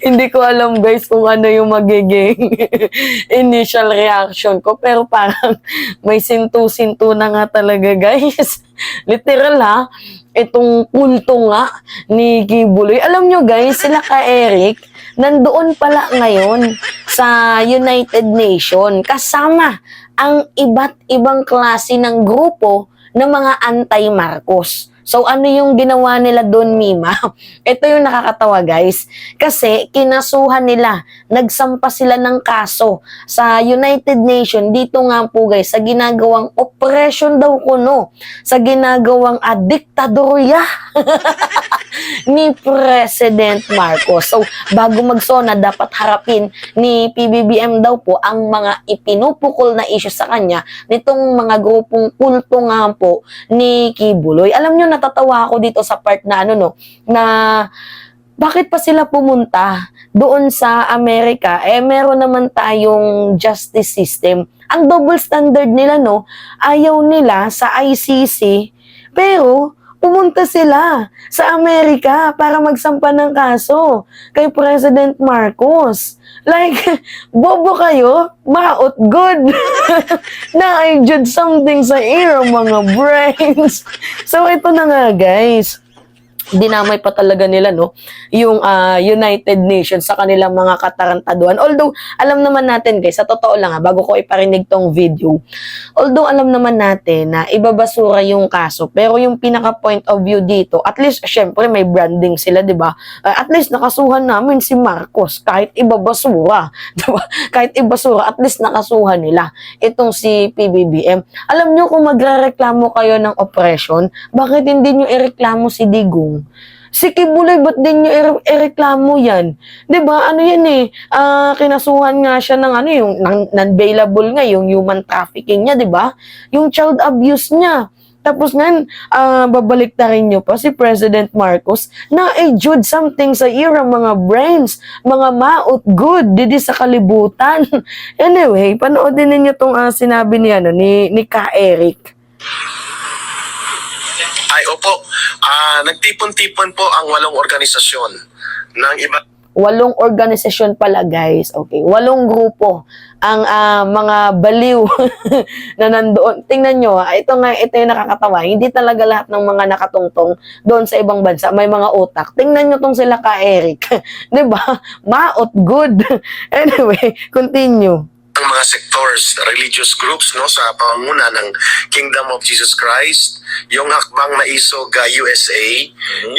Hindi ko alam guys kung ano yung magiging initial reaction ko. Pero parang may sintu-sintu na nga talaga guys. Literal ha. Itong kulto nga ni Kibuloy. Alam nyo guys, sila ka Eric, nandoon pala ngayon sa United Nations kasama ang iba't ibang klase ng grupo ng mga anti-Marcos. So ano yung ginawa nila doon, Mima? Ito yung nakakatawa guys. Kasi kinasuhan nila, nagsampa sila ng kaso sa United Nations. Dito nga po guys, sa ginagawang oppression daw kuno, sa ginagawang diktadorya ni President Marcos. So bago magsona, dapat harapin ni PBBM daw po ang mga ipinupukol na issue sa kanya nitong mga grupong kulto nga po ni Kibuloy. Alam nyo, natatawa ako dito sa part na na bakit pa sila pumunta doon sa Amerika? Meron naman tayong justice system. Ang double standard nila, ayaw nila sa ICC, pero pumunta sila sa Amerika para magsampa ng kaso kay President Marcos. Like, bobo kayo? Maot good. Na I judge something sa ear, mga brains. So, ito na nga, guys. Dinamay pa talaga nila, yung United Nations sa kanilang mga katarantaduhan. Although, alam naman natin, guys, sa totoo lang, bago ko iparinig tong video, although alam naman natin na ibabasura yung kaso, pero yung pinaka-point of view dito, at least, syempre, may branding sila, di ba? At least, nakasuhan namin si Marcos, kahit ibabasura, di ba? Kahit ibasura, at least nakasuhan nila itong si PBBM. Alam nyo, kung magrereklamo kayo ng oppression, bakit hindi nyo ireklamo si Digong? Si Kibuloy, ba't din nyo ireklamo yan? Diba, ano yan kinasuhan nga siya ng yung non-bailable nga, yung human trafficking niya, diba? Yung child abuse niya. Tapos nga, babaliktarin nyo pa si President Marcos na i-judge something sa era, mga brains, mga maot good, didi sa kalibutan. Anyway, panoodin ninyo itong sinabi ni Ka Eric. Ay, opo. Nagtipon-tipon po ang 8 organisasyon ng iba. 8 organisasyon pala, guys. Okay, 8 grupo ang mga baliw na nandoon. Tingnan nyo, ito yung nakakatawa. Hindi talaga lahat ng mga nakatungtong doon sa ibang bansa may mga utak. Tingnan nyo tong sila Ka Eric. 'Di ba? Maot good. Anyway, continue. Ang mga sectors, religious groups sa pamumuno ng Kingdom of Jesus Christ, yung Hakbang Maisog USA,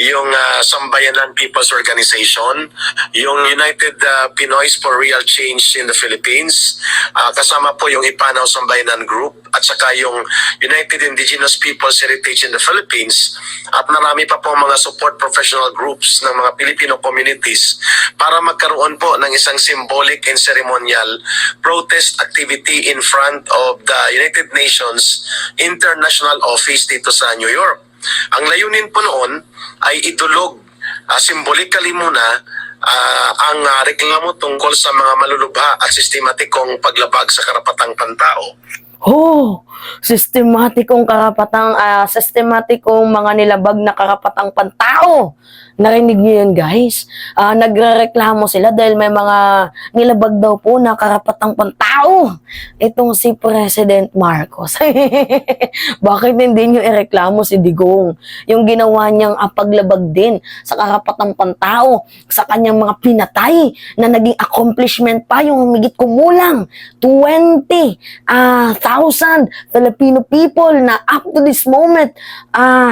yung Sambayanan People's Organization, yung United Pinoys for Real Change in the Philippines, kasama po yung Ipanaw Sambayanan Group, at saka yung United Indigenous Peoples Heritage in the Philippines, at marami pa po mga support professional groups ng mga Filipino communities para magkaroon po ng isang symbolic and ceremonial protest activity in front of the United Nations International Office dito sa New York. Ang layunin po noon ay idulog symbolically muna ang reklamo tungkol sa mga malulubha at sistematikong paglabag sa karapatang pantao. Sistematikong mga nilabag na karapatang pantao. Narinig niyo yun, guys? Nagrereklamo sila dahil may mga nilabag daw po na karapatang pantao. Itong si President Marcos. Bakit hindi niyo ireklamo si Digong? Yung ginawa niyang paglabag din sa karapatang pantao, sa kanyang mga pinatay na naging accomplishment pa, yung humigit kumulang 20,000 Filipino people na up to this moment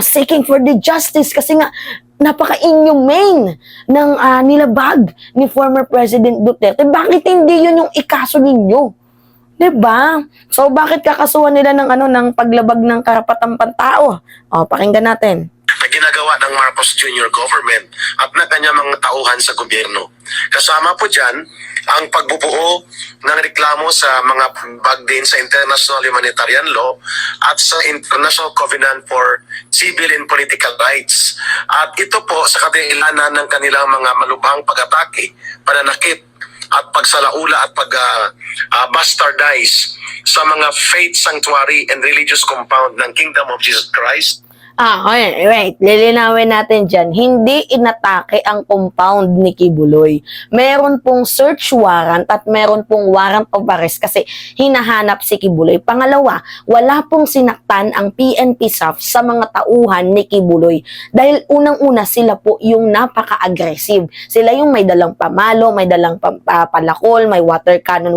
seeking for the justice kasi nga napaka-inhumane ng nilabag ni former President Duterte. Bakit hindi yun yung ikaso ninyo? Diba? So, bakit kakasuhan nila ng paglabag ng karapatang pantao? Pakinggan natin. Na ginagawa ng Marcos Jr. government at na kanyang mga tauhan sa gobyerno. Kasama po dyan ang pagbubuo ng reklamo sa mga pagbag din sa international humanitarian law at sa International Covenant for Civil and Political Rights. At ito po sa kadahilanan ng kanilang mga malubhang pag-atake, pananakit at pagsalaula at bastardize sa mga faith sanctuary and religious compound ng Kingdom of Jesus Christ. Okay, wait. Lilinawin natin dyan. Hindi inatake ang compound ni Kibuloy. Meron pong search warrant at meron pong warrant of arrest kasi hinahanap si Kibuloy. Pangalawa, wala pong sinaktan ang PNP SAF sa mga tauhan ni Kibuloy. Dahil unang-una sila po yung napaka-aggressive. Sila yung may dalang pamalo, may dalang palakol, may water cannon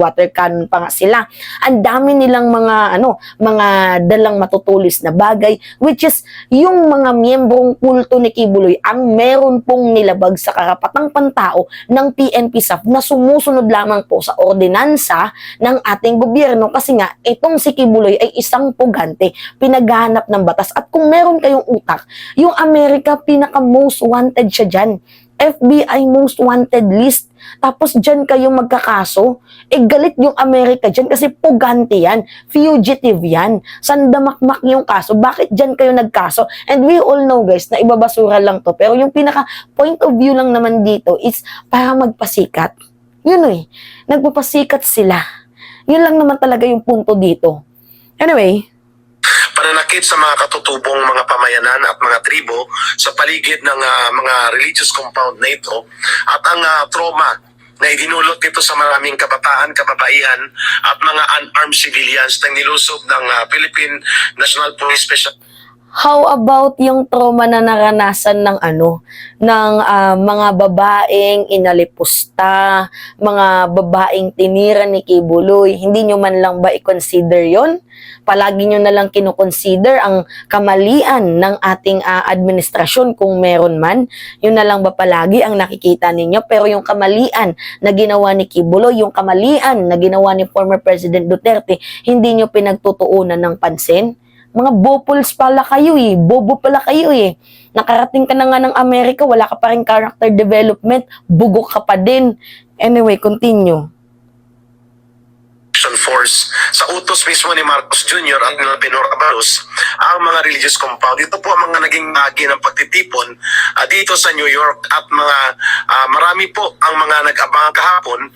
pa nga sila. Ang dami nilang mga dalang matutulis na bagay, which is yung mga miyembrong kulto ni Kibuloy ang meron pong nilabag sa karapatang pantao ng PNP SAF na sumusunod lamang po sa ordinansa ng ating gobyerno kasi nga itong si Kibuloy ay isang pugante, pinaghahanap ng batas at kung meron kayong utak, yung Amerika pinaka most wanted siya dyan. FBI most wanted list. Tapos dyan kayo magkakaso. Galit yung Amerika dyan kasi pugante yan. Fugitive yan. Sandamakmak yung kaso. Bakit dyan kayo nagkaso? And we all know guys na ibabasura lang to. Pero yung pinaka point of view lang naman dito is para magpasikat. Yun nagpapasikat sila. Yun lang naman talaga yung punto dito. Anyway, pananakit sa mga katutubong mga pamayanan at mga tribo sa paligid ng mga religious compound na ito at ang trauma na idinulot nito sa maraming kabataan, kababaihan at mga unarmed civilians na nilusob ng Philippine National Police Special. how about yung trauma na naranasan ng mga babaeng inalipusta, mga babaeng tinira ni Kibuloy? Hindi nyo man lang ba i-consider yon? Palagi nyo na lang kinoconsider ang kamalian ng ating administrasyon kung meron man. Yun na lang ba palagi ang nakikita ninyo? Pero yung kamalian na ginawa ni Kibuloy, yung kamalian na ginawa ni former President Duterte, hindi nyo pinagtutuunan ng pansin? Mga bopuls pala kayo bobo pala kayo Nakarating ka na nga ng Amerika, wala ka pa rin character development, bugok ka pa din. Anyway, continue. Force sa utos mismo ni Marcos Jr. at ng Benor Abalos ang mga religious compound. Ito po ang mga naging magi ng pagtitipon dito sa New York at marami po ang mga nag-abang kahapon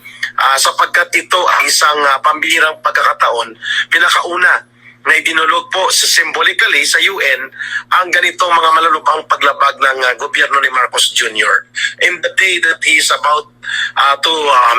sapagkat ito ang isang pambihirang pagkakataon, pinakauna na idinulog po symbolically sa UN ang ganitong mga malulubhang paglabag ng gobyerno ni Marcos Jr. In the day that he is about to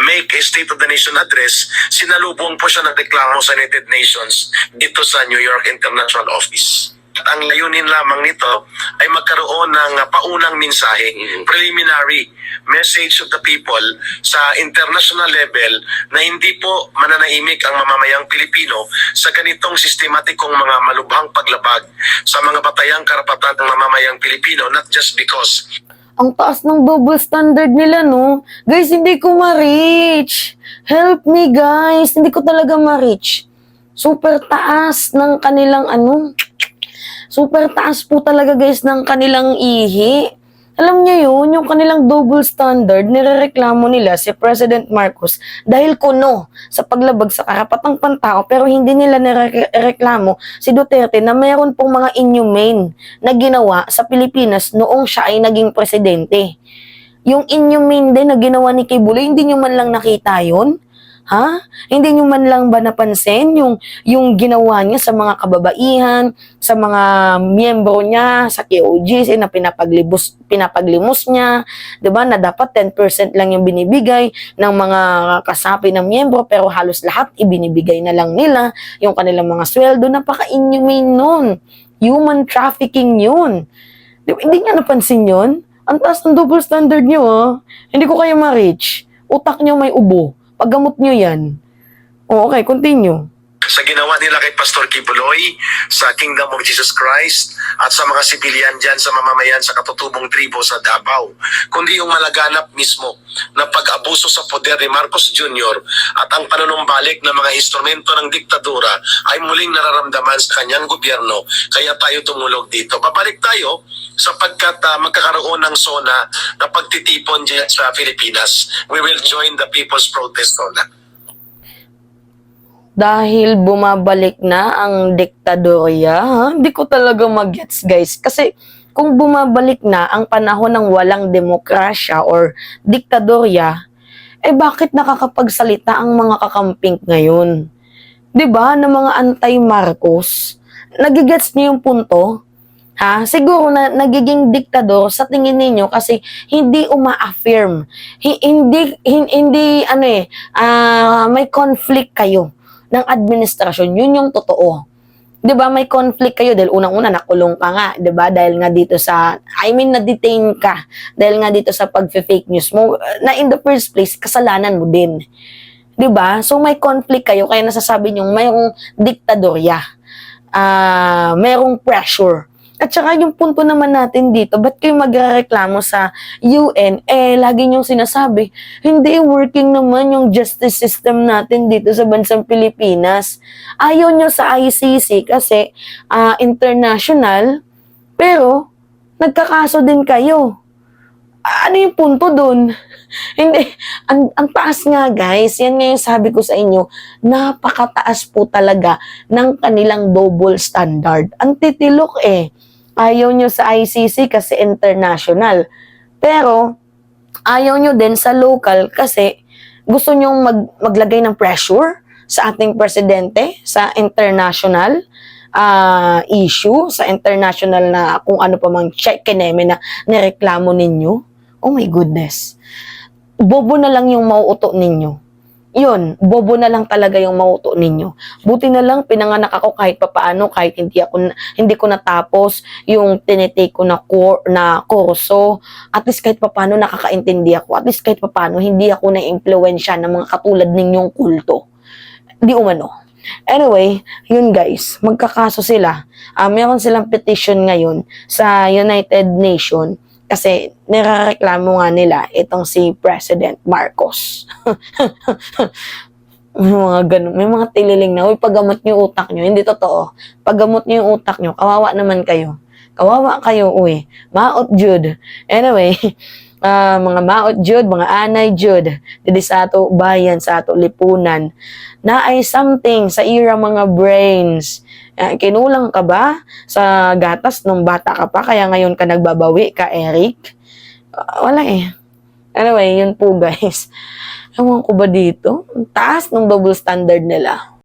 make a State of the Nation address, sinalubong po siya ng reklamo sa United Nations dito sa New York International Office. At ang layunin lamang nito ay magkaroon ng paunang mensahe, preliminary message of the people sa international level na hindi po mananahimik ang mamamayang Pilipino sa ganitong sistematikong mga malubhang paglabag sa mga batayang karapatan ng mamamayang Pilipino, not just because ang taas ng double standard nila, no? Guys, hindi ko ma-reach. Help me, guys. Hindi ko talaga ma-reach. Super taas ng kanilang super taas po talaga, guys, ng kanilang ihi. Alam niyo yun, yung kanilang double standard, nirereklamo nila si President Marcos dahil kuno sa paglabag sa karapatang pantao, pero hindi nila nirereklamo si Duterte na meron pong mga inhumane na ginawa sa Pilipinas noong siya ay naging presidente. Yung inhumane din na ginawa ni Kibuloy, hindi nyo man lang nakita yun? Ha? Hindi nyo man lang ba napansin yung ginawa niya sa mga kababaihan, sa mga miyembro niya, sa KOGC na pinapaglimos niya, 'di ba? Na dapat 10% lang yung binibigay ng mga kasapi ng miyembro pero halos lahat ibinibigay na lang nila yung kanilang mga sweldo. Napaka-inhumane nun. Human trafficking yun. Diba? Hindi niya napansin yun? Ang taas ng double standard niyo, Hindi ko kayo ma-reach. Utak niyo may ubo. Paggamot nyo yan. Okay, continue. Sa ginawa nila kay Pastor Kibuloy, sa Kingdom of Jesus Christ, at sa mga sibilyan dyan sa mamamayan sa katutubong tribo sa Davao, kundi yung malaganap mismo na pag-abuso sa poder ni Marcos Jr. at ang panunumbalik ng mga instrumento ng diktadura ay muling nararamdaman sa kanyang gobyerno, kaya tayo tumulog dito. Babalik tayo sapagkat magkakaroon ng SONA na pagtitipon dyan sa Pilipinas. We will join the People's Protest SONA. Dahil bumabalik na ang diktadorya, hindi ko talaga mag-gets, guys. Kasi kung bumabalik na ang panahon ng walang demokrasya or diktadorya, bakit nakakapagsalita ang mga kakamping ngayon? 'Di ba, ng mga anti-Marcos? Nagigets niyo yung punto? Ha? Siguro na nagiging diktador sa tingin ninyo kasi hindi uma-affirm. Hindi ano may conflict kayo ng administrasyon. Yun yung totoo. 'Di ba may conflict kayo dahil unang-una nakulong ka nga, 'di ba? Dahil nga dito sa na-detain ka dahil nga dito sa pag-fake news mo na in the first place kasalanan mo din. 'Di ba? So may conflict kayo kaya nasasabi niyo mayroong diktadorya. Merong pressure. At saka yung punto naman natin dito, ba't kayo magreklamo sa UN? Lagi niyong sinasabi, hindi working naman yung justice system natin dito sa bansang Pilipinas. Ayaw niyo sa ICC kasi international, pero nagkakaso din kayo. Ano yung punto dun? Hindi, ang taas nga guys, yan nga yung sabi ko sa inyo, napakataas po talaga ng kanilang double standard. Ang titilok ayaw nyo sa ICC kasi international. Pero, ayaw nyo din sa local kasi gusto nyo maglagay ng pressure sa ating presidente, sa international issue, sa international na kung ano pa mang kineme na nireklamo ninyo. Oh my goodness. Bobo na lang yung mauuto ninyo. Yun, bobo na lang talaga yung mauto ninyo. Buti na lang pinanganak ako kahit papaano, kahit hindi ko natapos yung tinitake ko na kurso. At least kahit papaano nakakaintindi ako. At least kahit papaano hindi ako na-impluwensya ng mga katulad ninyong kulto. Di umano. Anyway, yun guys, magkakaso sila. Meron silang petition ngayon sa United Nations kasi nirereklamo nga nila itong si President Marcos. May mga tililing na, paggamot niyo utak niyo. Hindi totoo. Paggamot niyo yung utak niyo, kawawa naman kayo. Kawawa kayo, Maot Jud. Anyway, mga maot Jud, mga anay Jud, didi sa ato bayan, sa ato lipunan, na ay something sa ira mga brains. Kinulang ka ba sa gatas nung bata ka pa, kaya ngayon ka nagbabawi ka, Eric? Wala Anyway, yun po guys. Ewan ko ba dito? Ang taas ng double standard nila.